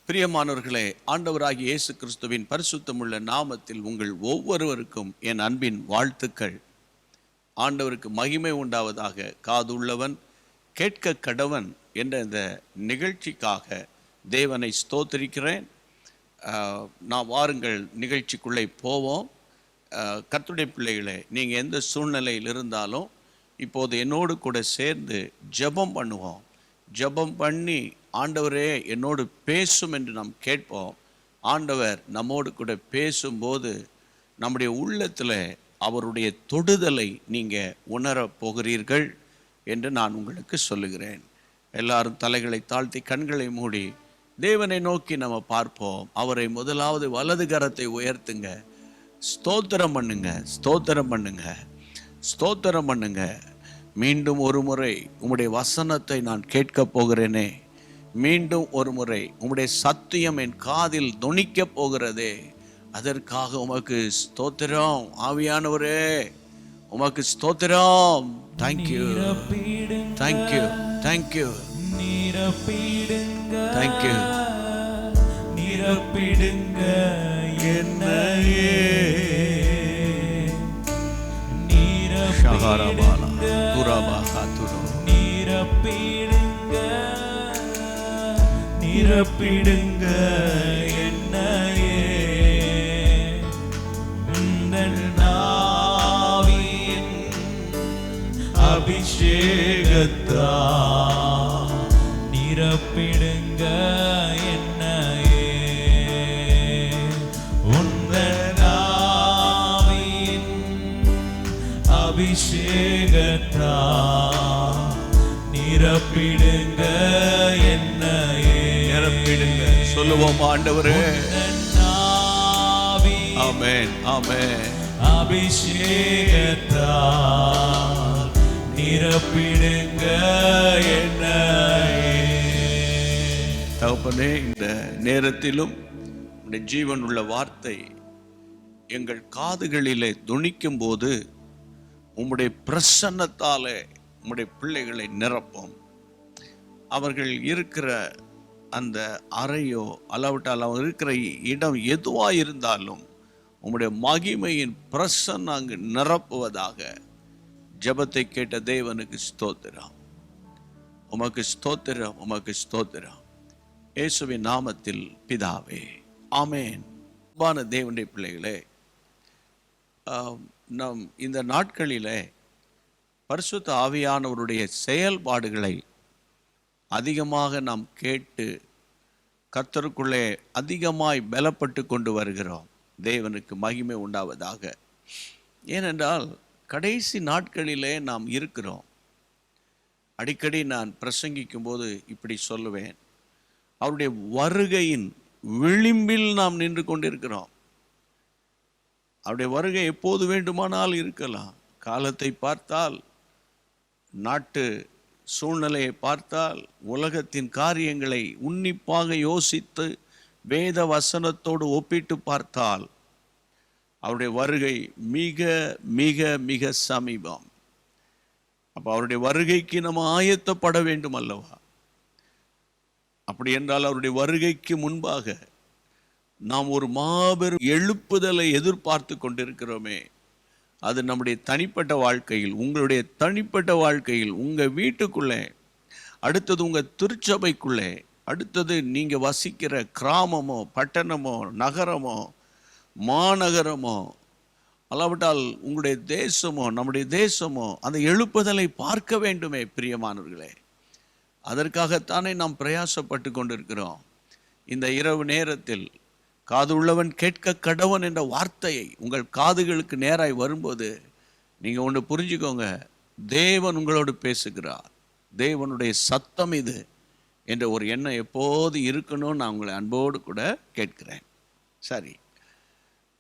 பிரியமானவர்களே, ஆண்டவராகிய இயேசு கிறிஸ்துவின் பரிசுத்தமுள்ள நாமத்தில் உங்கள் ஒவ்வொருவருக்கும் என் அன்பின் வாழ்த்துக்கள். ஆண்டவருக்கு மகிமை உண்டாவதாக. காதுள்ளவன் கேட்க கடவன் என்ற இந்த நிகழ்ச்சிக்காக தேவனை ஸ்தோத்திரிக்கிறேன். நான் வாருங்கள் நிகழ்ச்சிக்குள்ளே போவோம். கர்த்தருடைய பிள்ளைகளே, நீங்கள் எந்த சூழ்நிலையில் இருந்தாலும் இப்போது என்னோடு கூட சேர்ந்து ஜெபம் பண்ணுவோம். ஜெபம் பண்ணி ஆண்டவரே என்னோடு பேசும் என்று நாம் கேட்போம். ஆண்டவர் நம்மோடு கூட பேசும்போது நம்முடைய உள்ளத்தில் அவருடைய தொடுதலை நீங்கள் உணரப் போகிறீர்கள் என்று நான் உங்களுக்கு சொல்லுகிறேன். எல்லாரும் தலைகளை தாழ்த்தி கண்களை மூடி தேவனை நோக்கி நம்ம பார்ப்போம். அவரை முதலாவது வலது கரத்தை உயர்த்துங்க, ஸ்தோத்திரம் பண்ணுங்க, ஸ்தோத்திரம் பண்ணுங்க, ஸ்தோத்திரம் பண்ணுங்க. மீண்டும் ஒரு முறை உம்முடைய வசனத்தை நான் கேட்கப் போகிறேனே, மீண்டும் ஒரு முறை உம்முடைய சத்தியம் என் காதில் தொனிக்கப் போகிறதே, அதற்காக உமக்கு ஸ்தோத்திரம். ஆவியானவரே உமக்கு ஸ்தோத்திரம். Thank you, thank you, thank you, thank you. நிரப்பிடுங்க என்னையே, ஷஹரபாலா துரபாஹா துரோ. நிரப்பிடுங்க, நிரப்பிடுங்க என்னையே, உந்தன் ஆவியின் அபிஷேகத்தா நிரப்பிடுங்க என்னையே, உந்தன் ஆவியின் அபிஷேகத்தா நிரப்பிடுங்க என்னையே, நிரப்பிடுங்க. சொல்லுவோம் ஆண்டவரே. ஆமென், ஆமென். அபிஷேகத்தா நிரப்பிடுங்க என்னையே. தகப்பனே, இந்த நேரத்திலும் உடைய ஜீவன் உள்ள வார்த்தை எங்கள் காதுகளிலே துணிக்கும் போது உம்முடைய பிரசன்னத்தாலே உம்முடைய பிள்ளைகளை நிரப்பும். அவர்கள் இருக்கிற அந்த அறையோ அளவிட்டால் அவங்க இருக்கிற இடம் எதுவாக இருந்தாலும் உம்முடைய மகிமையின் பிரசன்னம் அங்கு நிரப்புவதாக. ஜெபத்தை கேட்ட தேவனுக்கு ஸ்தோத்திரம், உமக்கு ஸ்தோத்திரம், உமக்கு ஸ்தோத்திரம். இயேசுவின் நாமத்தில் பிதாவே, ஆமென். அன்பான தேவனுடைய பிள்ளைகளே, நம் இந்த நாட்களிலே பரிசுத்த ஆவியானவருடைய செயல்பாடுகளை அதிகமாக நாம் கேட்டு கர்த்தருக்குள்ளே அதிகமாய் பலப்பட்டு கொண்டு வருகிறோம். தேவனுக்கு மகிமை உண்டாவதாக. ஏனென்றால் கடைசி நாட்களிலே நாம் இருக்கிறோம். அடிக்கடி நான் பிரசங்கிக்கும் போது இப்படி சொல்லுவேன், அவருடைய வருகையின் விளிம்பில் நாம் நின்று கொண்டிருக்கிறோம். அவருடைய வருகை எப்போது வேண்டுமானால் இருக்கலாம். காலத்தை பார்த்தால், நாட்டு சூழ்நிலையை பார்த்தால், உலகத்தின் காரியங்களை உன்னிப்பாக யோசித்து வேத வசனத்தோடு ஒப்பிட்டு பார்த்தால் அவருடைய வருகை மிக மிக மிக சமீபம். அப்போ அவருடைய வருகைக்கு நம்ம ஆயத்தப்பட வேண்டும் அல்லவா? அப்படி என்றால் அவருடைய வருகைக்கு முன்பாக நாம் ஒரு மாபெரும் எழுப்புதலை எதிர்பார்த்து கொண்டிருக்கிறோமே. அது நம்முடைய தனிப்பட்ட வாழ்க்கையில், உங்களுடைய தனிப்பட்ட வாழ்க்கையில், உங்கள் வீட்டுக்குள்ளே, அடுத்தது உங்கள் திருச்சபைக்குள்ளே, அடுத்தது நீங்கள் வசிக்கிற கிராமமோ பட்டணமோ நகரமோ மாநகரமோ அல்லாவிட்டால் உங்களுடைய தேசமோ நம்முடைய தேசமோ அந்த எழுப்புதலை பார்க்க வேண்டுமே பிரியமானவர்களே. அதற்காகத்தானே நாம் பிரயாசப்பட்டு கொண்டிருக்கிறோம். இந்த இரவு நேரத்தில் காது உள்ளவன் கேட்க கடவன் என்ற வார்த்தையை உங்கள் காதுகளுக்கு நேராய் வரும்போது நீங்கள் ஒன்று புரிஞ்சுக்கோங்க, தேவன் உங்களோடு பேசுகிறார். தேவனுடைய சத்தம் இது என்ற ஒரு எண்ணம் எப்போது இருக்கணும்னு நான் உங்களை அன்போடு கூட கேட்கிறேன். சரி,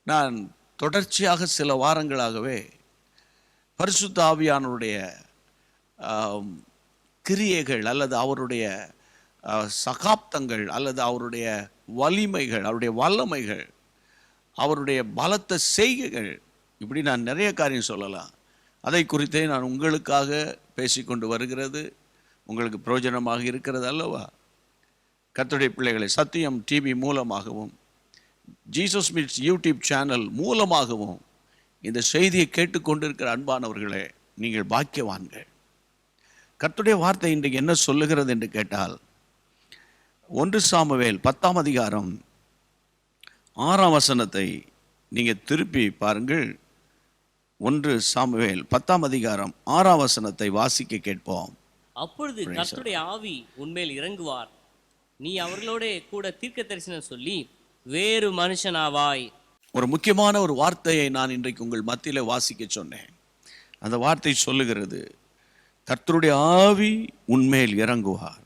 நான் தொடர்ச்சியாக சில வாரங்களாகவே பரிசுத்த ஆவியானவருடைய கிரியைகள் அல்லது அவருடைய சகாப்தங்கள் அல்லது அவருடைய வலிமைகள், அவருடைய வல்லமைகள், அவருடைய பலத்த செய்கைகள், இப்படி நான் நிறைய காரியம் சொல்லலாம். அதை குறித்தே நான் உங்களுக்காக பேசிக்கொண்டு வருகிறது உங்களுக்கு பிரயோஜனமாக இருக்கிறது அல்லவா? கர்த்தருடைய பிள்ளைகளை சத்தியம் டிவி மூலமாகவும் ஜீசஸ் மீட்ஸ் யூடியூப் சேனல் மூலமாகவும் இந்த செய்தியை கேட்டுக்கொண்டிருக்கிற அன்பானவர்களே, நீங்கள் பாக்கியவான்கள். கர்த்தருடைய வார்த்தை இன்றைக்கு என்ன சொல்லுகிறது என்று கேட்டால், 1 சாமுவேல் 10ஆம் அதிகாரம் 6ஆம் வசனத்தை நீங்கள் திருப்பி பாருங்கள். 1 சாமுவேல் 10ஆம் அதிகாரம் 6ஆம் வசனத்தை வாசிக்க கேட்போம். அப்பொழுது கர்த்தருடைய ஆவி உன்மேல் இறங்குவார், நீ அவர்களோட கூட தீர்க்க தரிசனம் சொல்லி வேறு மனுஷனாவாய். ஒரு முக்கியமான ஒரு வார்த்தையை நான் இன்றைக்கு உங்கள் மத்தியில வாசிக்க சொன்னேன். அந்த வார்த்தை சொல்லுகிறது, கர்த்தருடைய ஆவி உன்மேல் இறங்குவார்,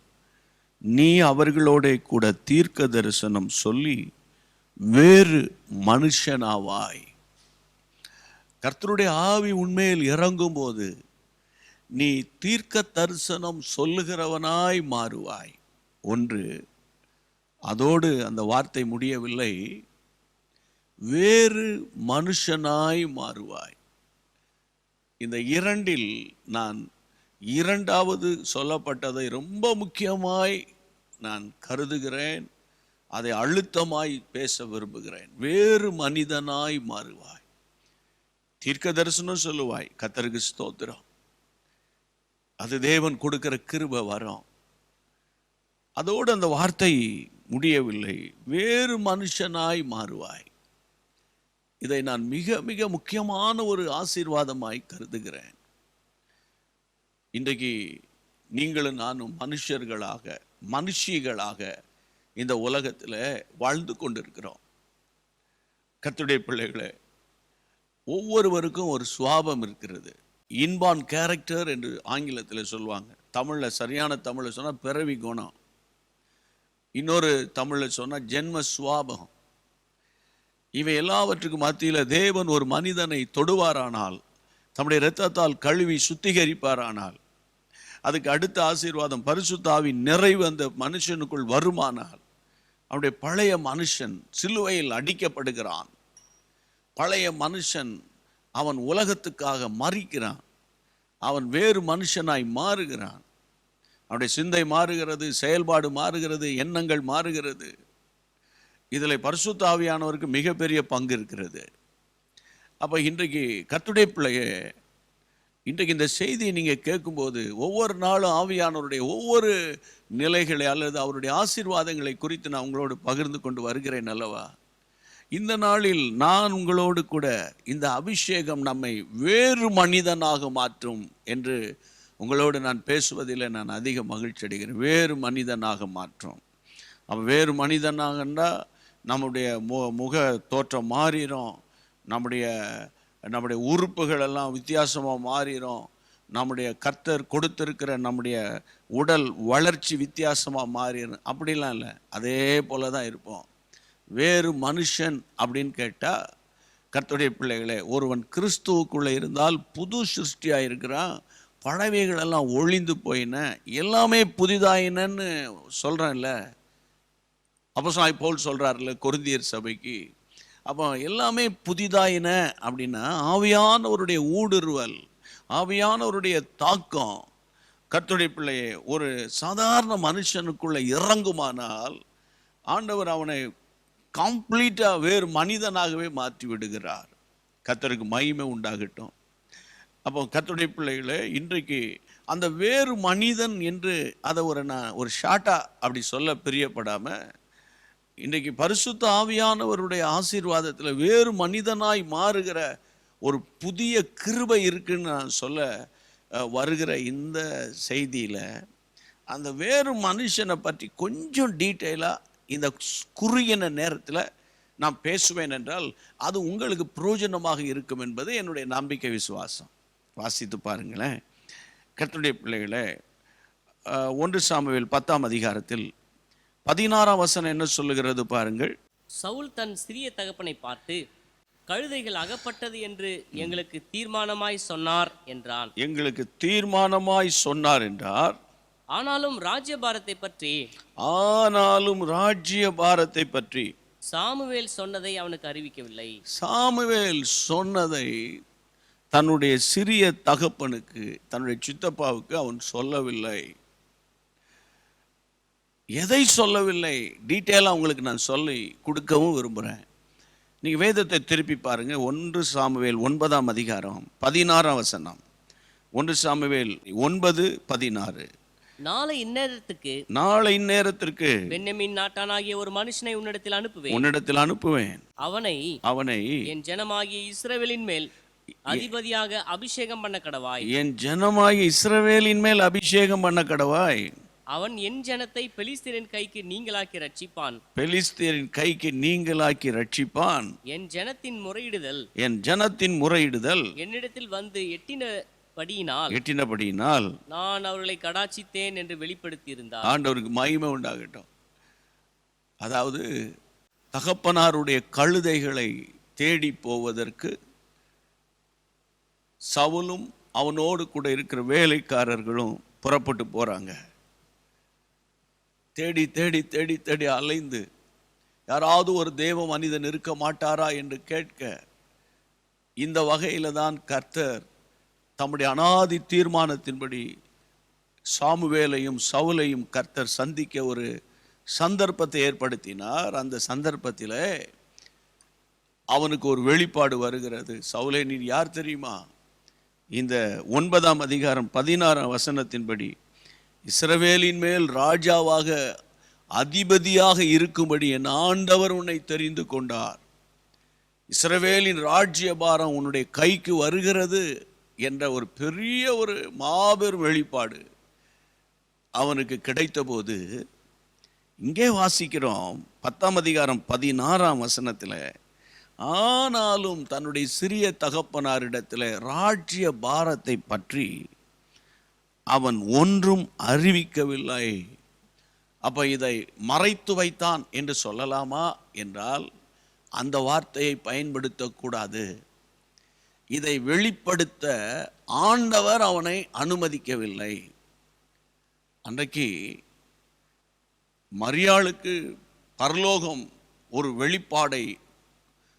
நீ அவர்களோட கூட தீர்க்க தரிசனம் சொல்லி வேறு மனுஷனாவாய். கர்த்தருடைய ஆவி உன்மேல் இறங்கும் போது நீ தீர்க்க தரிசனம் சொல்லுகிறவனாய் மாறுவாய். ஒன்று, அதோடு அந்த வார்த்தை முடியவில்லை, வேறு மனுஷனாய் மாறுவாய். இந்த இரண்டில் நான் இரண்டாவது சொல்லப்பட்டதை ரொம்ப முக்கியமாய் நான் கருதுகிறேன், அதை அழுத்தமாய் பேச விரும்புகிறேன். வேறு மனிதனாய் மாறுவாய். தீர்க்க தரிசனம் சொல்லுவாய், கர்த்தருக்கு ஸ்தோத்திரம், அது தேவன் கொடுக்கிற கிருபை வரம். அதோடு அந்த வார்த்தை முடியவில்லை, வேறு மனுஷனாய் மாறுவாய். இதை நான் மிக மிக முக்கியமான ஒரு ஆசீர்வாதமாய் கருதுகிறேன். இன்றைக்கு நீங்களும் நானும் மனுஷிகளாக இந்த உலகத்தில் வாழ்ந்து கொண்டிருக்கிறோம். கர்த்தருடைய பிள்ளைகளே, ஒவ்வொருவருக்கும் ஒரு சுவாபம் இருக்கிறது. இன்பார்ன் கேரக்டர் என்று ஆங்கிலத்தில் சொல்லுவாங்க. தமிழில் சரியான தமிழில் சொன்னால் பிறவி குணம், இன்னொரு தமிழில் சொன்னால் ஜென்ம சுவாபம். இவை எல்லாவற்றுக்கும் மத்தியில் தேவன் ஒரு மனிதனை தொடுவாரானால், தம்முடைய இரத்தத்தால் கழுவி சுத்திகரிப்பாரானால், அதுக்கு அடுத்த ஆசீர்வாதம் பரிசுத்த ஆவியின் நிறைவு அந்த மனுஷனுக்குள் வருமானால், அவனுடைய பழைய மனுஷன் சிலுவையில் அடிக்கப்படுகிறான். பழைய மனுஷன் அவன் உலகத்துக்காக மரிக்கிறான், அவன் வேறு மனுஷனாய் மாறுகிறான். அவனுடைய சிந்தை மாறுகிறது, செயல்பாடு மாறுகிறது, எண்ணங்கள் மாறுகிறது. இதில் பரிசுத்த ஆவியானவருக்கு மிகப்பெரிய பங்கு இருக்கிறது. அப்போ இன்றைக்கு கர்த்தருடைய பிள்ளையே, இன்றைக்கு இந்த செய்தியை நீங்கள் கேட்கும்போது ஒவ்வொரு நாளும் ஆவியானவருடைய ஒவ்வொரு நிலைகளை அல்லது அவருடைய ஆசீர்வாதங்களை குறித்து நான் உங்களோடு பகிர்ந்து கொண்டு வருகிறேன் அல்லவா? இந்த நாளில் நான் உங்களோடு கூட இந்த அபிஷேகம் நம்மை வேறு மனிதனாக மாற்றும் என்று உங்களோடு நான் பேசுவதில் நான் அதிக மகிழ்ச்சி அடைகிறேன். வேறு மனிதனாக மாற்றும். அப்போ வேறு மனிதனாகண்டா நம்முடைய முக தோற்றம் மாறிடும், நம்முடைய உறுப்புகள் எல்லாம் வித்தியாசமாக மாறிடும், நம்முடைய கர்த்தர் கொடுத்திருக்கிற நம்முடைய உடல் வளர்ச்சி வித்தியாசமாக மாறிடும். அப்படிலாம் இல்லை, அதே போல தான் இருப்போம். வேறு மனுஷன் அப்படின்னு கேட்டால், கர்த்தருடைய பிள்ளைகளே, ஒருவன் கிறிஸ்துவுக்குள்ளே இருந்தால் புது சிருஷ்டியாக இருக்கிறான், பழையவைகளெல்லாம் ஒழிந்து போயின, எல்லாமே புதிதாயினன்னு சொல்கிறேன்ல. அப்போஸ்தலனாகிய பவுல் சொல்கிறார்ல கொரிந்தியர் சபைக்கு. அப்போ எல்லாமே புதிதாயின அப்படின்னா ஆவியானவருடைய ஊடுருவல், ஆவியானவருடைய தாக்கம் கர்த்தருடைய பிள்ளையே ஒரு சாதாரண மனுஷனுக்குள்ளே இறங்குமானால், ஆண்டவர் அவனை கம்ப்ளீட்டாக வேறு மனிதனாகவே மாற்றி விடுகிறார். கர்த்தருக்கு மகிமை உண்டாகட்டும். அப்போ கர்த்தருடைய பிள்ளைகளே, இன்றைக்கு அந்த வேறு மனிதன் என்று அதை ஒரு ஷார்ட்டாக அப்படி சொல்ல பிரியப்படாமல், இன்றைக்கு பரிசுத்த ஆவியானவருடைய ஆசீர்வாதத்தில் வேறு மனிதனாய் மாறுகிற ஒரு புதிய கிருபை இருக்குன்னு நான் சொல்ல வருகிற இந்த செய்தியில் அந்த வேறு மனுஷனை பற்றி கொஞ்சம் டீட்டெயிலாக இந்த குறுகின நேரத்தில் நான் பேசுவேன் என்றால் அது உங்களுக்கு பிரயோஜனமாக இருக்கும் என்பது என்னுடைய நம்பிக்கை, விசுவாசம். வாசித்து பாருங்களேன் கர்த்தருடைய பிள்ளைகளே. 1 சாமுவேல் 10ஆம் அதிகாரத்தில் 16ஆம் வசனம் என்ன சொல்லுகிறது பாருங்கள். சவுல் தன் சிறிய தகப்பனை பார்த்து, கழுதைகள் அகப்பட்டது என்று எங்களுக்கு தீர்மானமாய் சொன்னார் என்றான். எங்களுக்கு தீர்மானமாய் சொன்னார் என்றார். ஆனாலும் ராஜ்யபாரத்தை பற்றி சாமுவேல் சொன்னதை அவனுக்கு அறிவிக்கவில்லை. சாமுவேல் சொன்னதை தன்னுடைய சிறிய தகப்பனுக்கு, தன்னுடைய சித்தப்பாவுக்கு அவன் சொல்லவில்லை. எதை சொல்லவில்லை, டீட்டெயிலாக உங்களுக்கு நான் சொல்லி கொடுக்கவும் விரும்புகிறேன். நீங்கள் வேதத்தை திருப்பி பாருங்கள். 1 சாமுவேல் 9ஆம் அதிகாரம் 16ஆம் வசனம். 1 சாமுவேல் 9:16. நாளை இந்நேரத்துக்கு பென்யமீன் நாட்டானாகிய ஒரு மனுஷனை உன்னிடத்தில் அனுப்புவேன். அவனை என் ஜனமாகிய இஸ்ரவேலின் மேல் அதிபதியாக அபிஷேகம் பண்ண கடவாய். அவன் என் ஜனத்தை பெலிஸ்தரின் கைக்கு நீங்களாக்கி ரட்சிப்பான். என் ஜனத்தின் முறையிடுதல் என்னிடத்தில் வந்து எட்டினபடியினால் நான் அவர்களை கடாட்சித்தேன் என்று வெளிப்படுத்தியிருந்தார். ஆண்டவருக்கு மகிமை உண்டாகட்டும். அதாவது தகப்பனாருடைய கழுதைகளை தேடி போவதற்கு சவுலும் அவனோடு கூட இருக்கிற வேலைக்காரர்களும் புறப்பட்டு போறாங்க. தேடி தேடி தேடி தேடி அலைந்து யாராவது ஒரு தேவ மனிதன் இருக்க மாட்டாரா என்று கேட்க, இந்த வகையில தான் கர்த்தர் தம்முடைய அனாதி தீர்மானத்தின்படி சாமுவேலையும் சவுலையும் கர்த்தர் சந்திக்க ஒரு சந்தர்ப்பத்தை ஏற்படுத்தினார். அந்த சந்தர்ப்பத்தில் அவனுக்கு ஒரு வெளிப்பாடு வருகிறது. சவுலே, நீ யார் தெரியுமா? இந்த 9ஆம் அதிகாரம் 16ஆம் வசனத்தின்படி இஸ்ரவேலின் மேல் ராஜாவாக அதிபதியாக இருக்கும்படி என் ஆண்டவர் உன்னை தெரிந்து கொண்டார். இஸ்ரவேலின் ராஜ்யபாரம் உன்னுடைய கைக்கு வருகிறது என்ற ஒரு பெரிய ஒரு மாபெரும் வெளிப்பாடு அவனுக்கு கிடைத்த போது, இங்கே வாசிக்கிறோம் 10ஆம் அதிகாரம் 16ஆம் வசனத்தில், ஆனாலும் தன்னுடைய சிறிய தகப்பனாரிடத்தில் ராஜ்ய பாரத்தை பற்றி அவன் ஒன்றும் அறிவிக்கவில்லை. அப்ப இதை மறைத்து வைத்தான் என்று சொல்லலாமா என்றால் அந்த வார்த்தையை பயன்படுத்தக்கூடாது. இதை வெளிப்படுத்த ஆண்டவர் அவனை அனுமதிக்கவில்லை. அன்றைக்கு மரியாளுக்கு பரலோகம் ஒரு வெளிப்பாடை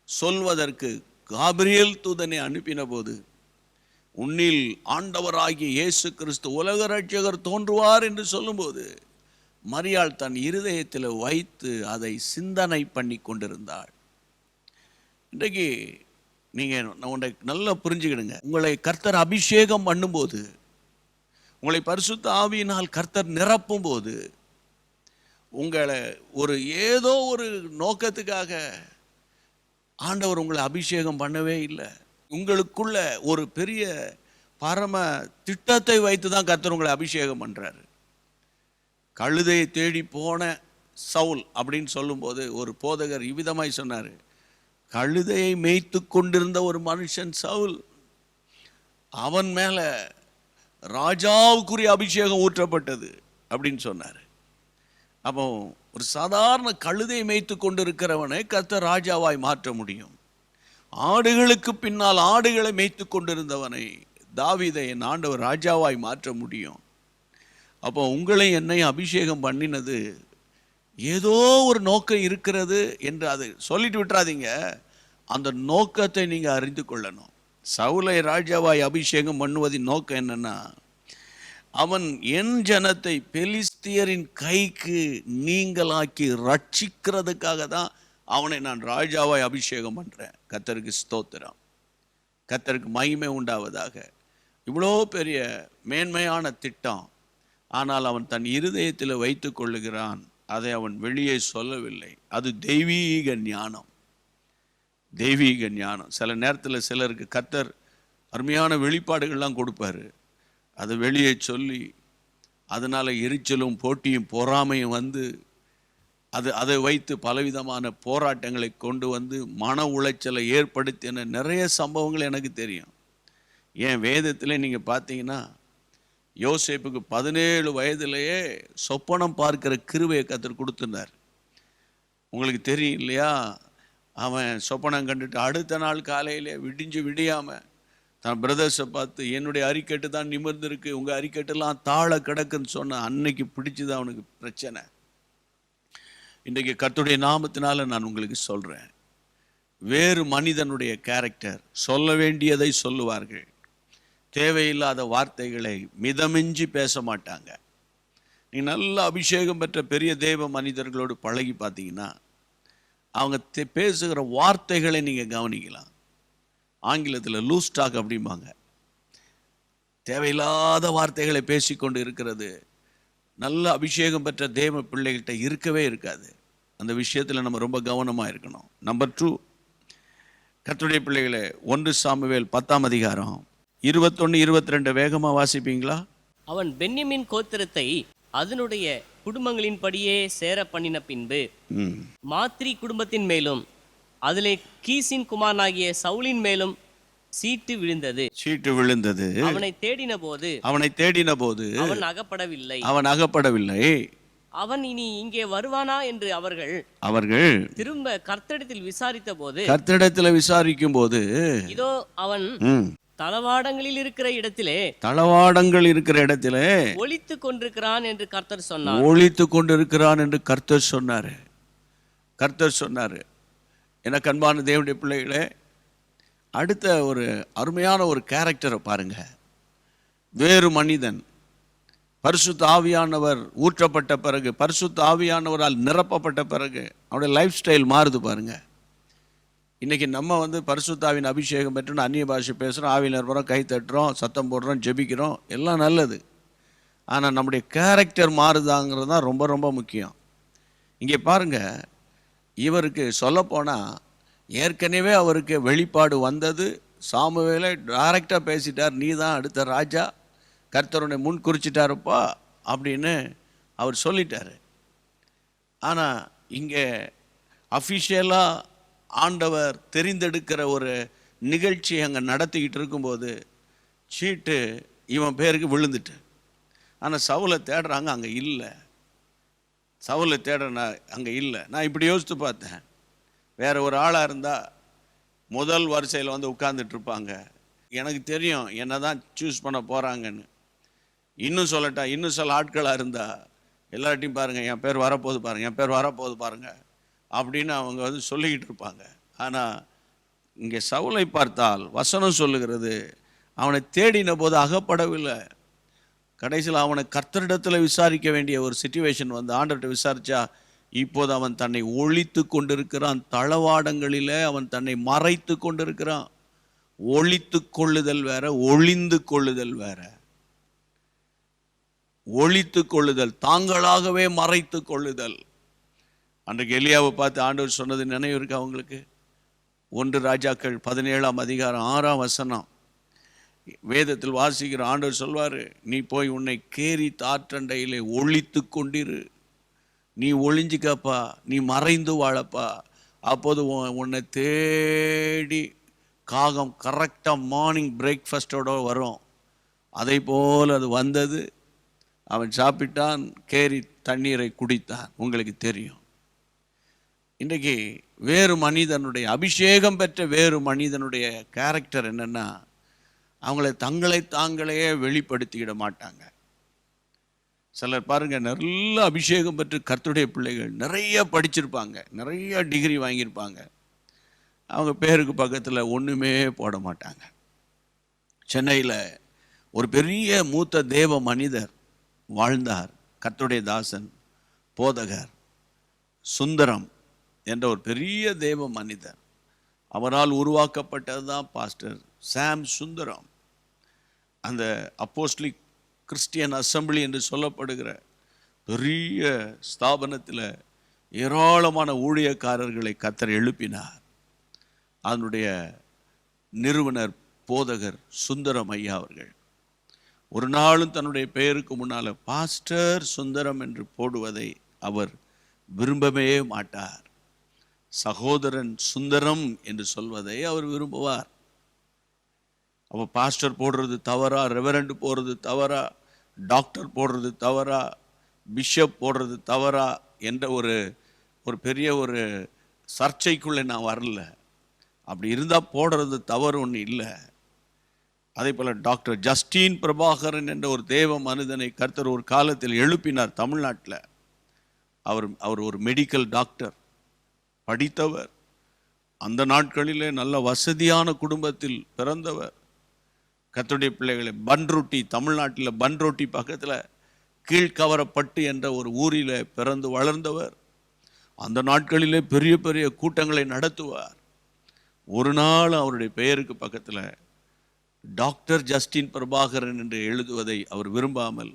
சொல்வதற்கு காபிரியேல் தூதனை அனுப்பின போது, உன்னில் ஆண்டவராகிய இயேசு கிறிஸ்து உலக ரட்சகர் தோன்றுவார் என்று சொல்லும்போது மரியாள் தன் இருதயத்தில் வைத்து அதை சிந்தனை பண்ணி கொண்டிருந்தாள். இன்றைக்கு நீங்கள் உன்னை நல்லா புரிஞ்சுக்கிடுங்க. உங்களை கர்த்தர் அபிஷேகம் பண்ணும்போது, உங்களை பரிசுத்த ஆவியினால் கர்த்தர் நிரப்பும் போது, உங்களை ஒரு ஏதோ ஒரு நோக்கத்துக்காக ஆண்டவர் உங்களை அபிஷேகம் பண்ணவே இல்லை. உங்களுக்குள்ள ஒரு பெரிய பரம திட்டத்தை வைத்து தான் கர்த்தர் உங்களை அபிஷேகம் பண்ணுறாரு. கழுதையை தேடி போன சவுல் அப்படின்னு சொல்லும்போது ஒரு போதகர் இவ்விதமாய் சொன்னார், கழுதையை மேய்த்து கொண்டிருந்த ஒரு மனுஷன் சவுல், அவன் மேலே ராஜாவுக்குரிய அபிஷேகம் ஊற்றப்பட்டது அப்படின்னு சொன்னார். அப்போ ஒரு சாதாரண கழுதையை மேய்த்து கொண்டிருக்கிறவனை கர்த்தர் ராஜாவாய் மாற்ற முடியும். ஆடுகளுக்கு பின்னால் ஆடுகளை மேய்த்து கொண்டிருந்தவனை தாவீதை என் ஆண்டவர் ராஜாவாய் மாற்ற முடியும். அப்போ உங்களை என்னை அபிஷேகம் பண்ணினது ஏதோ ஒரு நோக்கம் இருக்கிறது என்று அதை சொல்லிட்டு விட்டுறாதீங்க. அந்த நோக்கத்தை நீங்கள் அறிந்து கொள்ளணும். சவுலை ராஜாவாய் அபிஷேகம் பண்ணுவதின் நோக்கம் என்னன்னா, அவன் என் ஜனத்தை பெலிஸ்தியரின் கைக்கு நீங்களாக்கி ரட்சிக்கிறதுக்காக தான் அவனை நான் ராஜாவாய் அபிஷேகம் பண்ணுறேன். கர்த்தருக்கு ஸ்தோத்திரம், கர்த்தருக்கு மகிமை உண்டாவதாக. இவ்வளோ பெரிய மேன்மையான திட்டம், ஆனால் அவன் தன் இருதயத்தில் வைத்து கொள்ளுகிறான். அதை அவன் வெளியே சொல்லவில்லை. அது தெய்வீக ஞானம், தெய்வீக ஞானம். சில நேரத்தில் சிலருக்கு கர்த்தர் அருமையான வெளிப்பாடுகள்லாம் கொடுப்பாரு. அதை வெளியே சொல்லி அதனால் எரிச்சலும் போட்டியும் பொறாமையும் வந்து அதை வைத்து பலவிதமான போராட்டங்களை கொண்டு வந்து மன உளைச்சலை ஏற்படுத்தின நிறைய சம்பவங்கள் எனக்கு தெரியும். ஏன் வேதத்தில் நீங்கள் பார்த்தீங்கன்னா, யோசேப்புக்கு 17 வயதிலேயே சொப்பனம் பார்க்கிற கிருபையை கர்த்தர் கொடுத்துருந்தார். உங்களுக்கு தெரியும் இல்லையா? அவன் சொப்பனம் கண்டுட்டு அடுத்த நாள் காலையிலே விடியாமல் தான் பிரதர்ஸை பார்த்து, என்னுடைய அறிக்கட்டு தான் நிமிர்ந்திருக்கு, உங்கள் அறிக்கட்டெல்லாம் தாழ கிடக்குன்னு சொன்ன அன்னைக்கு பிடிச்சது அவனுக்கு பிரச்சனை. இன்றைக்கு கர்த்தருடைய நாமத்தினால நான் உங்களுக்கு சொல்கிறேன், வேறு மனிதனுடைய கேரக்டர், சொல்ல வேண்டியதை சொல்லுவார்கள், தேவையில்லாத வார்த்தைகளை மிதமிஞ்சி பேச மாட்டாங்க. நீ நல்ல அபிஷேகம் பெற்ற பெரிய தேவ மனிதர்களோடு பழகி பார்த்தீங்கன்னா அவங்க பேசுகிற வார்த்தைகளை நீங்கள் கவனிக்கலாம். ஆங்கிலத்தில் லூஸ் டாக் அப்படிம்பாங்க. தேவையில்லாத வார்த்தைகளை பேசிக்கொண்டு இருக்கிறது நல்ல அபிஷேகம் பெற்ற தேவ பிள்ளைகிட்ட இருக்கவே இருக்காது. அந்த விஷயத்தில் நம்ம ரொம்ப கவனமாக இருக்கணும். நம்பர் 2, கர்த்தருடைய பிள்ளைகளே, 1 சாமுவேல் 10ஆம் அதிகாரம் 21-22 வேகமாக வாசிப்பீங்களா? அவன் பென்யமீன் கோத்திரத்தை அதனுடைய குடும்பங்களின்படியே சேர பண்ணின பின்பு மாத்ரி குடும்பத்தின் மேலும் அதிலே கீசின் குமாரனாகிய சவுலின் மேலும் சீட்டு விழுந்தது. அவனை தேடின போது அவன் அகப்படவில்லை. அவன் இனி இங்கே வருவானா என்று அவர்கள் திரும்ப கர்த்தரிடத்தில் விசாரிக்கும் போது இதோ அவன் தளவாடங்கள் இருக்கிற இடத்திலே ஒளித்துக் கொண்டிருக்கிறான் என்று கர்த்தர் சொன்னார். எனக்கு அன்பான தேவனுடைய பிள்ளைகளே, அடுத்த ஒரு அருமையான ஒரு கேரக்டரை பாருங்க. வேறு மனிதன் பரிசுத்த ஆவியானவர் ஊற்றப்பட்ட பிறகு, பரிசுத்த ஆவியானவரால் நிரப்பப்பட்ட பிறகு அவனுடைய லைஃப் ஸ்டைல் மாறுது பாருங்க. இன்றைக்கி நம்ம பரிசுத்தாவின் அபிஷேகம் பெற்றுன்னு அந்நிய பாஷை பேசுகிறோம், ஆவியில் நிரப்புறோம், கை தட்டுறோம், சத்தம் போடுறோம், ஜெபிக்கிறோம், எல்லாம் நல்லது. ஆனால் நம்முடைய கேரக்டர் மாறுதாங்கிறது தான் ரொம்ப ரொம்ப முக்கியம். இங்கே பாருங்கள், இவருக்கு சொல்லப்போனால் ஏற்கனவே அவருக்கு வெளிப்பாடு வந்தது. சாமுவேலை டைரெக்டாக பேசிட்டார், நீ தான் அடுத்த ராஜா, கர்த்தருடைய முன் குறிச்சிட்டாருப்பா அப்படின்னு அவர் சொல்லிட்டார். ஆனால் இங்கே அஃபிஷியலாக ஆண்டவர் தெரிந்தெடுக்கிற ஒரு நிகழ்ச்சி அங்கே நடத்திக்கிட்டு இருக்கும்போது சீட்டு இவன் பேருக்கு விழுந்துட்டு. ஆனால் சவுலை தேடுறாங்க, அங்கே இல்லை. சவுலை அங்கே இல்லை. நான் இப்படி யோசித்து பார்த்தேன், வேற ஒரு ஆளாக இருந்தால் முதல் வரிசையில் உட்கார்ந்துட்டு இருப்பாங்க. எனக்கு தெரியும் என்ன தான் சூஸ் பண்ண போகிறாங்கன்னு. இன்னும் சில ஆட்களாக இருந்தால் எல்லார்ட்டையும் பாருங்கள், என் பேர் வரப்போகுது பாருங்கள் அப்படின்னு அவங்க சொல்லிக்கிட்டு இருப்பாங்க. ஆனால் இங்கே சவுலை பார்த்தால் வசனம் சொல்லுகிறது, அவனை தேடின போது அகப்படவில்லை. கடைசியில் அவனை கர்த்தரிடத்தில் விசாரிக்க வேண்டிய ஒரு சிச்சுவேஷன் ஆண்டவர்கிட்ட விசாரித்தா இப்போது அவன் தன்னை ஒளித்து கொண்டிருக்கிறான். தளவாடங்களில் அவன் தன்னை மறைத்து கொண்டிருக்கிறான். ஒளித்து கொள்ளுதல் வேற, ஒளிந்து கொள்ளுதல் வேற. ஒளித்து கொள்ளுதல், தாங்களாகவே மறைத்து கொள்ளுதல். அன்றைக்கு எலியாவை பார்த்து ஆண்டவர் சொன்னது நினைவு இருக்கு அவங்களுக்கு? 1 ராஜாக்கள் 17ஆம் அதிகாரம் 6ஆம் வசனம் வேதத்தில் வாசிக்கிற ஆண்டவர் சொல்வார், நீ போய் உன்னை கேரி தாற்றண்டையிலே ஒளித்து கொண்டிரு, நீ ஒளிஞ்சிக்கப்பா, நீ மறைந்து வாழப்பா. அப்போது உன்னை தேடி காகம் கரெக்டாக மார்னிங் பிரேக்ஃபாஸ்டோட வரும். அதை போல் அது வந்தது. அவன் சாப்பிட்டான், கேரி தண்ணீரை குடித்தான். உங்களுக்கு தெரியும். இன்றைக்கு வேறு மனிதனுடைய அபிஷேகம் பெற்ற வேறு மனிதனுடைய கேரக்டர் என்னென்னா, தங்களை தாங்களே வெளிப்படுத்திக்கிட மாட்டாங்க. சிலர் பாருங்க, நல்ல அபிஷேகம் பெற்று கர்த்தருடைய பிள்ளைகள், நிறைய படிச்சிருப்பாங்க, நிறைய டிகிரி வாங்கியிருப்பாங்க, அவங்க பேருக்கு பக்கத்தில் ஒன்றுமே போட மாட்டாங்க. சென்னையில் ஒரு பெரிய மூத்த தேவ மனிதர் வாழ்ந்தார். கர்த்தருடைய தாசன், போதகர் சுந்தரம் என்ற ஒரு பெரிய தேவ மனிதர். அவரால் உருவாக்கப்பட்டது தான் பாஸ்டர் சாம் சுந்தரம். அந்த அப்போஸ்டலிக் கிறிஸ்டியன் அசம்பிளி என்று சொல்லப்படுகிற பெரிய ஸ்தாபனத்தில் ஏராளமான ஊழியக்காரர்களை கர்த்தர் எழுப்பினார். அதனுடைய நிறுவனர் போதகர் சுந்தரம் ஐயா அவர்கள் ஒரு நாளும் தன்னுடைய பெயருக்கு முன்னால் பாஸ்டர் சுந்தரம் என்று போடுவதை அவர் விரும்பவே மாட்டார். சகோதரன் சுந்தரம் என்று சொல்வதை அவர் விரும்புவார். அப்போ பாஸ்டர் போடுறது தவறா, ரெவரண்ட் போடுறது தவறா, டாக்டர் போடுறது தவறா, பிஷப் போடுறது தவறா என்ற ஒரு பெரிய ஒரு சர்ச்சைக்குள்ளே நான் வரல. அப்படி இருந்தால் போடுறது தவறு ஒன்று இல்லை. அதே போல் டாக்டர் ஜஸ்டின் பிரபாகரன் என்ற ஒரு தேவ மனிதனை கர்த்தர் ஒரு காலத்தில் எழுப்பினார் தமிழ்நாட்டில். அவர் ஒரு மெடிக்கல் டாக்டர், படித்தவர், அந்த நாட்களிலே நல்ல வசதியான குடும்பத்தில் பிறந்தவர். கர்த்தருடைய பிள்ளைகளை பன்ருட்டி, தமிழ்நாட்டில் பன்ருட்டி பக்கத்தில் கீழ்கவரப்பட்டு என்ற ஒரு ஊரில் பிறந்து வளர்ந்தவர். அந்த நாட்களிலே பெரிய பெரிய கூட்டங்களை நடத்துவார். ஒரு நாள் அவருடைய பெயருக்கு பக்கத்தில் டாக்டர் ஜஸ்டின் பிரபாகரன் என்று எழுதுவதை அவர் விரும்பாமல்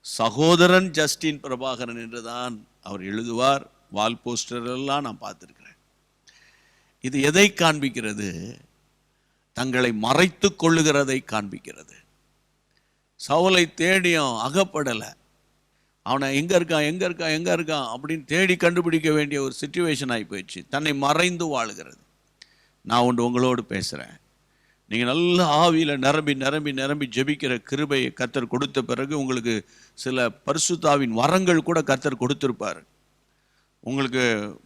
சகோதரன் ஜஸ்டின் பிரபாகரன் என்று தான் அவர் எழுதுவார். வால் போஸ்டர் எல்லாம் நான் பார்த்துருக்கிறேன். இது எதை காண்பிக்கிறது? தங்களை மறைத்து கொள்ளுகிறதை காண்பிக்கிறது. சவுலை தேடியும் அகப்படலை. அவனை எங்கே இருக்கான் அப்படின்னு தேடி கண்டுபிடிக்க வேண்டிய ஒரு சிச்சுவேஷன் ஆகி போயிடுச்சு. தன்னை மறைந்து வாழுகிறது. நான் ஒன்று உங்களோடு பேசுகிறேன். நீங்கள் நல்ல ஆவியில் நிரம்பி ஜெபிக்கிற கிருபையை கர்த்தர் கொடுத்த பிறகு உங்களுக்கு சில பரிசுத்தாவின் வரங்கள் கூட கர்த்தர் கொடுத்துருப்பார். உங்களுக்கு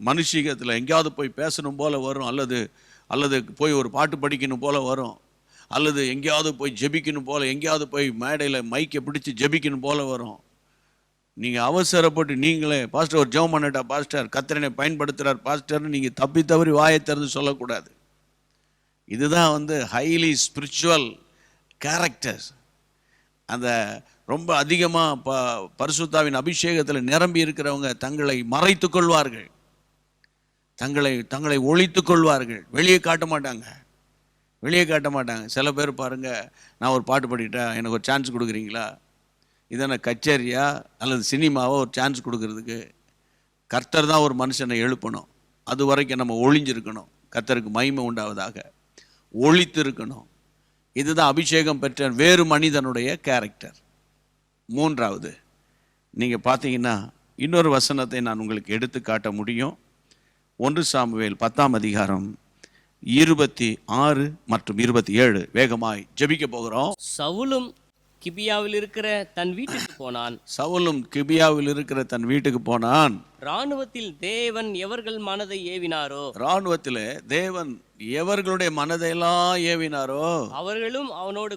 மனுஷீகத்தில் எங்கேயாவது போய் பேசணும் போல் வரும், அல்லது போய் ஒரு பாட்டு படிக்கணும் போல் வரும், அல்லது எங்கேயாவது போய் ஜெபிக்கணும் போல், எங்கேயாவது போய் மேடையில் மைக்கை பிடிச்சி ஜெபிக்கணும் போல் வரும். நீங்கள் அவசரப்பட்டு நீங்களே பாஸ்டர் ஒரு ஜெபம் பண்ணட்டா பாஸ்டர், கர்த்தரனை பயன்படுத்துகிறார் பாஸ்டர்னு நீங்கள் தப்பி வாயை திறந்து சொல்லக்கூடாது. இதுதான் ஹைலி ஸ்பிரிச்சுவல் கேரக்டர்ஸ். அந்த ரொம்ப அதிகமாக பரிசுத்தாவின் அபிஷேகத்தில் நிரம்பி இருக்கிறவங்க தங்களை மறைத்து கொள்வார்கள், தங்களை ஒழித்து கொள்வார்கள். வெளியே காட்ட மாட்டாங்க. சில பேர் பாருங்கள், நான் ஒரு பாட்டு பாடிட்டேன், எனக்கு ஒரு சான்ஸ் கொடுக்குறீங்களா? இதென்ன கச்சேரியா அல்லது சினிமாவோ ஒரு சான்ஸ் கொடுக்கறதுக்கு? கர்த்தர் தான் ஒரு மனுஷனை எழுப்பணும். அது வரைக்கும் நம்ம ஒளிஞ்சிருக்கணும். கர்த்தருக்கு மகிமை உண்டாவதாக ஒளித்து இருக்கணும். இதுதான் அபிஷேகம் பெற்ற வேறு மனிதனுடைய கேரக்டர். மூன்றாவது, நீங்கள் பார்த்தீங்கன்னா இன்னொரு வசனத்தை நான் உங்களுக்கு எடுத்து காட்ட முடியும். 1 சாமுவேல் 10ஆம் அதிகாரம் 26 மற்றும் 27 வேகமாய் ஜெபிக்க போகிறோம். சவுலும் கிபியாவில் இருக்கிற தன் வீட்டுக்கு போனான். இராணுவத்தில் தேவன் எவர்கள் மனதை ஏவினாரோ, இராணுவத்தில் தேவன் எவர்களுடைய மனதையெல்லாம் ஏவினாரோ அவர்களும் அவனோடு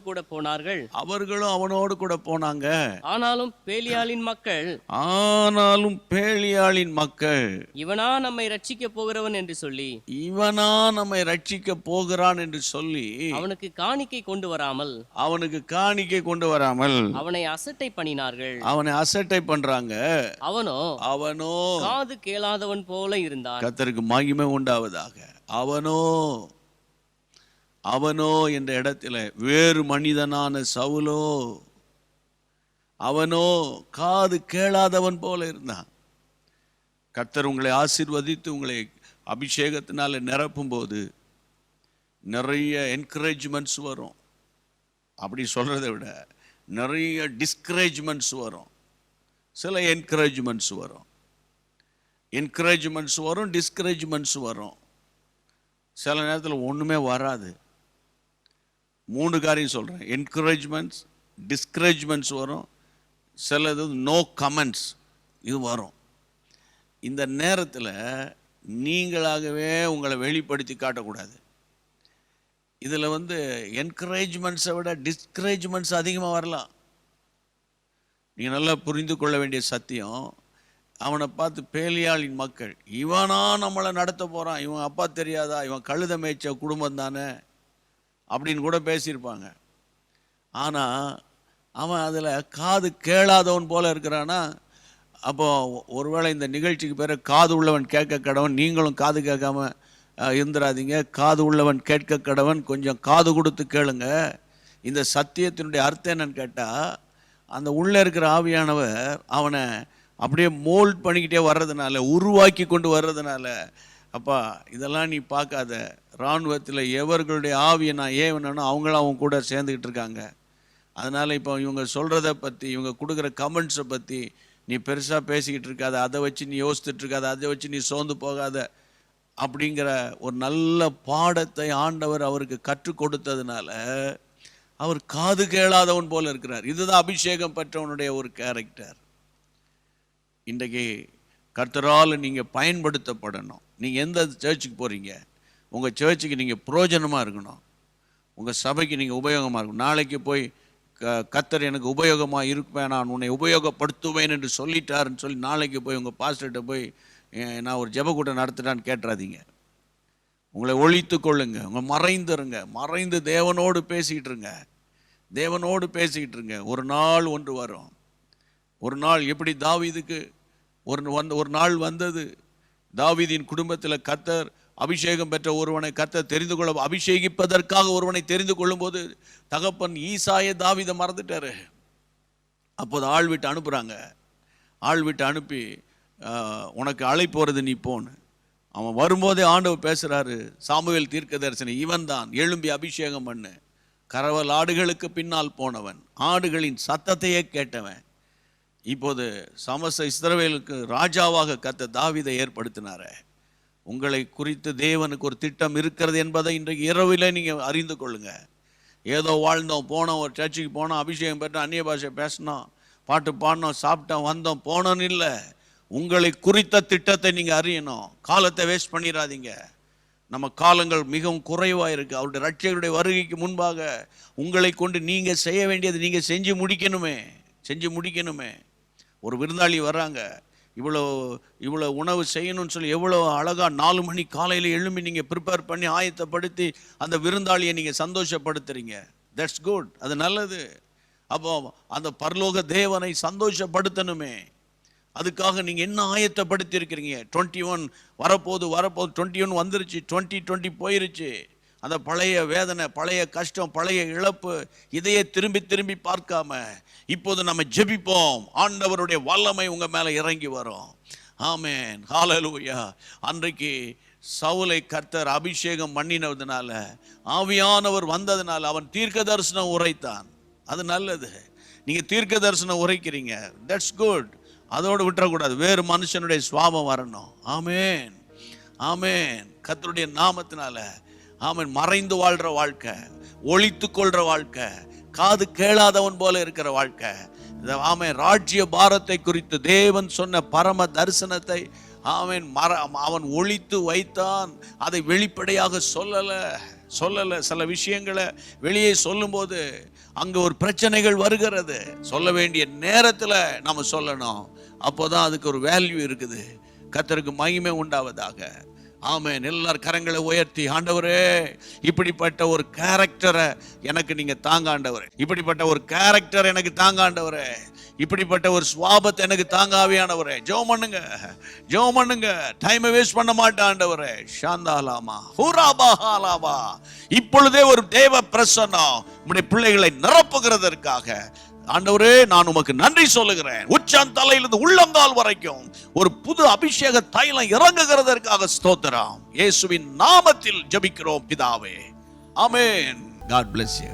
கூட போனாங்க. ஆனாலும் பேலியாளின் மக்கள் இவனா நம்மை ரட்சிக்க போகிறான் என்று சொல்லி அவனுக்கு காணிக்கை கொண்டு வராமல் அவனை அசட்டை பண்ணினார்கள். அவனை அசட்டை பண்றாங்க. அவனோ காது கேளாதவன் போல இருந்தான். கர்த்தருக்கு மகிமை உண்டாவதாக. அவனோ என்ற இடத்துல வேறு மனிதனான சவுலோ, அவனோ காது கேளாதவன் போல இருந்தான். கர்த்தர் உங்களை ஆசீர்வதித்து உங்களை அபிஷேகத்தினால நிரப்பும் போது நிறைய என்கரேஜ்மெண்ட்ஸ் வரும். அப்படி சொல்றதை விட நிறைய டிஸ்கரேஜ்மெண்ட்ஸ் வரும். சில என்கரேஜ்மெண்ட்ஸ் வரும், டிஸ்கரேஜ்மெண்ட்ஸ் வரும். சில நேரத்தில் ஒன்றுமே வராது. 3 காரியம் சொல்கிறேன். என்கரேஜ்மெண்ட்ஸ், டிஸ்கரேஜ்மெண்ட்ஸ் வரும், சிலது நோ கமெண்ட்ஸ் இது வரும். இந்த நேரத்தில் நீங்களாகவே உங்களை வெளிப்படுத்தி காட்டக்கூடாது. இதில் என்கரேஜ்மெண்ட்ஸை விட டிஸ்கரேஜ்மெண்ட்ஸ் அதிகமாக வரலாம். நீங்கள் நல்லா புரிந்து கொள்ள வேண்டிய சத்தியம், அவனை பார்த்து பேலியாளின் மக்கள் இவனா நம்மளை நடத்த போகிறான், இவன் அப்பா தெரியாதா, இவன் கழுத மேய்ச்ச குடும்பம் தானே அப்படின்னு கூட பேசியிருப்பாங்க. ஆனால் அவன் அதில் காது கேளாதவன் போல இருக்கிறான்னா, அப்போ ஒருவேளை இந்த நிகழ்ச்சிக்கு பேர் காது உள்ளவன் கேட்க கடவன். நீங்களும் காது கேட்காம இருந்துடாதீங்க. காது உள்ளவன் கேட்க கடவன். கொஞ்சம் காது கொடுத்து கேளுங்க. இந்த சத்தியத்தினுடைய அர்த்தம் என்னன்னு கேட்டால், அந்த உள்ளே இருக்கிற ஆவியானவர் அவனை அப்படியே மோல்ட் பண்ணிக்கிட்டே வர்றதுனால, உருவாக்கி கொண்டு வர்றதுனால, அப்பா இதெல்லாம் நீ பார்க்காத, இராணுவத்தில் எவர்களுடைய ஆவியை நான் ஏவனோ அவங்களும் அவங்க கூட சேர்ந்துக்கிட்டு இருக்காங்க. அதனால் இப்போ இவங்க சொல்கிறத பற்றி, இவங்க கொடுக்குற கமெண்ட்ஸை பற்றி நீ பெருசாக பேசிக்கிட்டு இருக்காத, அதை வச்சு நீ யோசித்துட்டு இருக்காத, அதை வச்சு நீ சோர்ந்து போகாத அப்படிங்கிற ஒரு நல்ல பாடத்தை ஆண்டவர் அவருக்கு கற்றுக் கொடுத்ததுனால அவர் காது கேளாதவன் போல இருக்கிறார். இதுதான் அபிஷேகம் பெற்றவனுடைய ஒரு கேரக்டர். இன்றைக்கு கர்த்தரால் நீங்கள் பயன்படுத்தப்படணும். நீங்கள் எந்த சர்ச்சுக்கு போகிறீங்க, உங்கள் சர்ச்சுக்கு நீங்கள் பிரயோஜனமாக இருக்கணும், உங்கள் சபைக்கு நீங்கள் உபயோகமாக இருக்கணும். நாளைக்கு போய் கர்த்தர் எனக்கு உபயோகமாக இருப்பேன், நான் உன்னை உபயோகப்படுத்துவேன் என்று சொல்லிட்டாருன்னு சொல்லி நாளைக்கு போய் உங்கள் பாஸ்டர்கிட்ட போய் நான் ஒரு ஜெபக்கூட்டம் நடத்துட்டான்னு கேட்டுறாதீங்க. உங்களை ஒழித்து கொள்ளுங்க, உங்களை மறைந்து தேவனோடு பேசிக்கிட்டு இருங்க. ஒரு நாள் ஒன்று வரும். ஒரு நாள் எப்படி தாவீதுக்கு ஒரு நாள் வந்தது, தாவீதின் குடும்பத்தில் கர்த்தர் அபிஷேகம் பெற்ற ஒருவனை கர்த்தர் தெரிந்து கொள்ள, அபிஷேகிப்பதற்காக ஒருவனை தெரிந்து கொள்ளும் போது தகப்பன் ஈசாயை தாவீதை மறந்துட்டாரு. அப்போது ஆள் விட்டு அனுப்புகிறாங்க. ஆள் விட்டு அனுப்பி உனக்கு அழைப்பு வருது, நீ போன்னு. அவன் வரும்போதே ஆண்டவர் பேசுகிறாரு, சாமுவேல் தீர்க்கதரிசனி இவன் தான், எழும்பி அபிஷேகம் பண்ணு. கரவல் ஆடுகளுக்கு பின்னால் போனவன், ஆடுகளின் சத்தத்தையே கேட்டவன். இப்போது சமஸ்த இஸ்ரவேலுக்கு ராஜாவாக கர்த்தர் தாவீதை ஏற்படுத்தினாரே. உங்களை குறித்து தேவனுக்கு ஒரு திட்டம் இருக்கிறது என்பதை இன்றைக்கு இரவிலே நீங்கள் அறிந்து கொள்ளுங்க. ஏதோ வாழ்ந்தோம், போனோம், ஒரு சர்ச்சுக்கு போனோம், அபிஷேகம் பெற்றோம், அந்நிய பாஷை பேசினோம், பாட்டு பாடினோம், சாப்பிட்டோம், வந்தோம், போனோன்னு இல்லை. உங்களை குறித்த திட்டத்தை நீங்கள் அறியணும். காலத்தை வேஸ்ட் பண்ணிடாதீங்க. நம்ம காலங்கள் மிகவும் குறைவாக இருக்குது. அவருடைய ரட்சகருடைய வருகைக்கு முன்பாக உங்களை கொண்டு நீங்கள் செய்ய வேண்டியது நீங்கள் செஞ்சு முடிக்கணுமே. ஒரு விருந்தாளி வர்றாங்க, இவ்வளோ உணவு செய்யணும்னு சொல்லி எவ்வளோ அழகாக 4 மணி காலையில் எழும்பி நீங்கள் ப்ரிப்பேர் பண்ணி ஆயத்தப்படுத்தி அந்த விருந்தாளியை நீங்கள் சந்தோஷப்படுத்துறீங்க. தட்ஸ் குட், அது நல்லது. அப்போ அந்த பரலோக தேவனை சந்தோஷப்படுத்தணுமே. அதுக்காக நீங்கள் என்ன ஆயத்தப்படுத்தி இருக்கிறீங்க? 21 வரப்போது 21 வந்துருச்சு, 2020 போயிருச்சு. அந்த பழைய வேதனை, பழைய கஷ்டம், பழைய இழப்பு, இதையே திரும்பி பார்க்காம இப்போது நம்ம ஜெபிப்போம். ஆண்டவருடைய வல்லமை உங்க மேல இறங்கி வரும். ஆமென், ஹல்லேலூயா. அன்றைக்கு சவுலை கர்த்தர் அபிஷேகம் பண்ணினதுனால, ஆவியானவர் வந்ததுனால அவன் தீர்க்க தரிசனம் உரைத்தான். அது நல்லது. நீங்க தீர்க்க தரிசனம் உரைக்கிறீங்க, தட்ஸ் குட். அதோடு விட்டுறக்கூடாது. வேறு மனுஷனுடைய சுவாபம் வரணும். ஆமென், ஆமென். கர்த்தருடைய நாமத்தினால ஆமென். மறைந்து வாழ்ற வாழ்க்கை, ஒளித்து கொள்ற வாழ்க்கை, காது கேளாதவன் போல இருக்கிற வாழ்க்கை, ஆமென். ராஜ்ய பாரத்தை குறித்து தேவன் சொன்ன பரம தரிசனத்தை ஆமென் அவன் ஒளித்து வைத்தான். அதை வெளிப்படையாக சொல்லல. சில விஷயங்களை வெளியே சொல்லும்போது அங்க ஒரு பிரச்சனைகள் வருகிறது. சொல்ல வேண்டிய நேரத்தில் நம்ம சொல்லணும். அப்போதான் அதுக்கு ஒரு வேல்யூ இருக்குது. கர்த்தருக்கு மகிமை உண்டாவதாக. ஆமென். எல்லார் கரங்களை உயர்த்தி, ஆண்டவரே இப்படிப்பட்ட ஒரு கேரக்டரை எனக்கு நீங்க தாங்க ஆண்டவரே, இப்படிப்பட்ட ஒரு கேரக்டர் எனக்கு தாங்க ஆண்டவரே, இப்படிப்பட்ட ஒரு சுவாபத்தை எனக்கு தாங்க ஆவியானவரே. ஜெபம் பண்ணுங்க. டைமை வேஸ்ட் பண்ண மாட்டேன் ஆண்டவரே. ஷாந்தாலாமா ஹூராபாஹாலாபா. இப்பொழுதே ஒரு தேவ பிரசன்னம் உம்முடைய பிள்ளைகளை நிரப்புகிறதற்காக ஆண்டவரே நான் உமக்கு நன்றி சொல்லுகிறேன். உச்சம் தலையிலிருந்து உள்ளங்கால் வரைக்கும் ஒரு புது அபிஷேக தைலம் இறங்குகிறதற்காக ஸ்தோத்திரம். இயேசுவின் நாமத்தில் ஜெபிக்கிறோம் பிதாவே. ஆமென். God bless you.